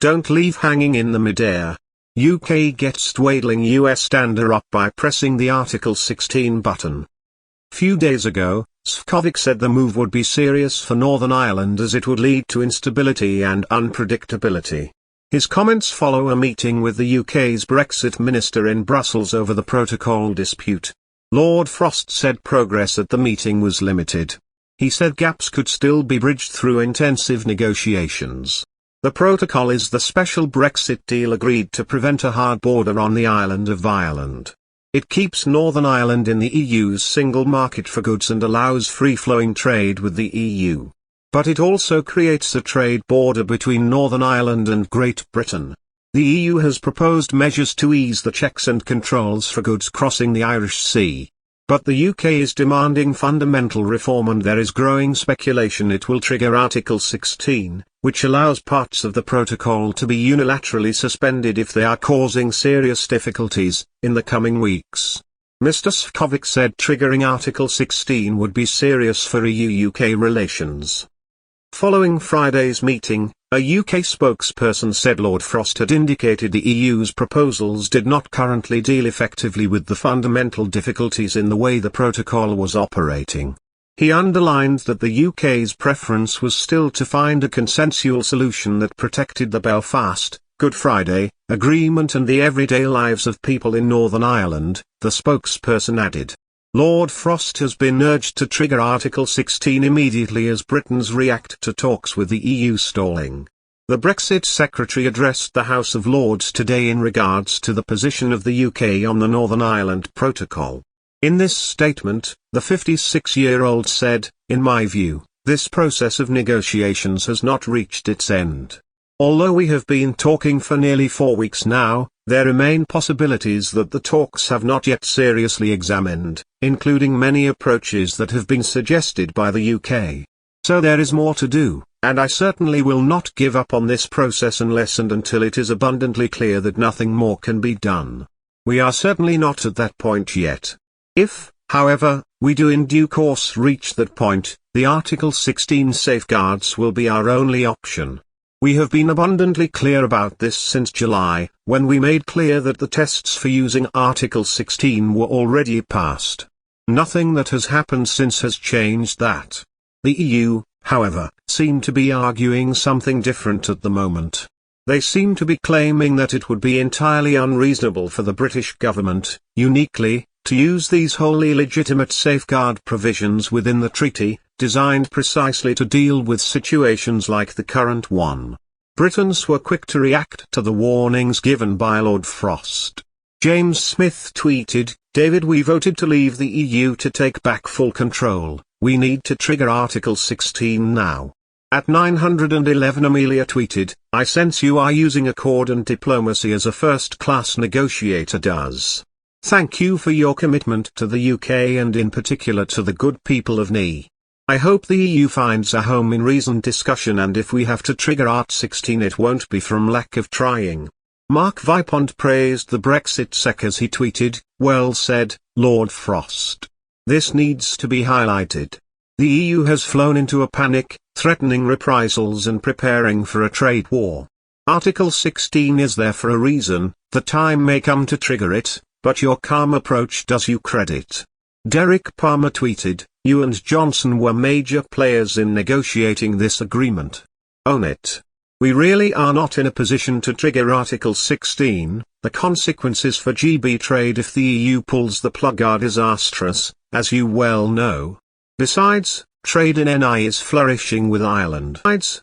Don't leave hanging in the midair. UK gets Dwadling US Dander up by pressing the Article 16 button. Few days ago, Scovic said the move would be serious for Northern Ireland as it would lead to instability and unpredictability. His comments follow a meeting with the UK's Brexit minister in Brussels over the protocol dispute. Lord Frost said progress at the meeting was limited. He said gaps could still be bridged through intensive negotiations. The protocol is the special Brexit deal agreed to prevent a hard border on the island of Ireland. It keeps Northern Ireland in the EU's single market for goods and allows free-flowing trade with the EU. But it also creates a trade border between Northern Ireland and Great Britain. The EU has proposed measures to ease the checks and controls for goods crossing the Irish Sea. But the UK is demanding fundamental reform, and there is growing speculation it will trigger Article 16, which allows parts of the protocol to be unilaterally suspended if they are causing serious difficulties, in the coming weeks. Mr. Scovic said triggering Article 16 would be serious for EU-UK relations. Following Friday's meeting, a UK spokesperson said Lord Frost had indicated the EU's proposals did not currently deal effectively with the fundamental difficulties in the way the protocol was operating. He underlined that the UK's preference was still to find a consensual solution that protected the Belfast, Good Friday, Agreement and the everyday lives of people in Northern Ireland, the spokesperson added. Lord Frost has been urged to trigger Article 16 immediately as Britons react to talks with the EU stalling. The Brexit Secretary addressed the House of Lords today in regards to the position of the UK on the Northern Ireland Protocol. In this statement, the 56-year-old said, "In my view, this process of negotiations has not reached its end. Although we have been talking for nearly 4 weeks now, there remain possibilities that the talks have not yet seriously examined, including many approaches that have been suggested by the UK. So there is more to do, and I certainly will not give up on this process unless and until it is abundantly clear that nothing more can be done. We are certainly not at that point yet. If, however, we do in due course reach that point, the Article 16 safeguards will be our only option. We have been abundantly clear about this since July, when we made clear that the tests for using Article 16 were already passed. Nothing that has happened since has changed that. The EU, however, seem to be arguing something different at the moment. They seem to be claiming that it would be entirely unreasonable for the British government, uniquely, to use these wholly legitimate safeguard provisions within the treaty, designed precisely to deal with situations like the current one. Britons were quick to react to the warnings given by Lord Frost. James Smith tweeted, "David, we voted to leave the EU to take back full control. We need to trigger Article 16 now." At 911 Amelia tweeted, "I sense you are using accord and diplomacy as a first-class negotiator does. Thank you for your commitment to the UK and in particular to the good people of NE. I hope the EU finds a home in reasoned discussion, and if we have to trigger Art 16 it won't be from lack of trying." Mark Vipond praised the Brexit Sec as he tweeted, "Well said, Lord Frost. This needs to be highlighted. The EU has flown into a panic, threatening reprisals and preparing for a trade war. Article 16 is there for a reason. The time may come to trigger it, but your calm approach does you credit." Derek Palmer tweeted, "You and Johnson were major players in negotiating this agreement. Own it. We really are not in a position to trigger Article 16, the consequences for GB trade if the EU pulls the plug are disastrous, as you well know. Besides, trade in NI is flourishing with Ireland. Besides,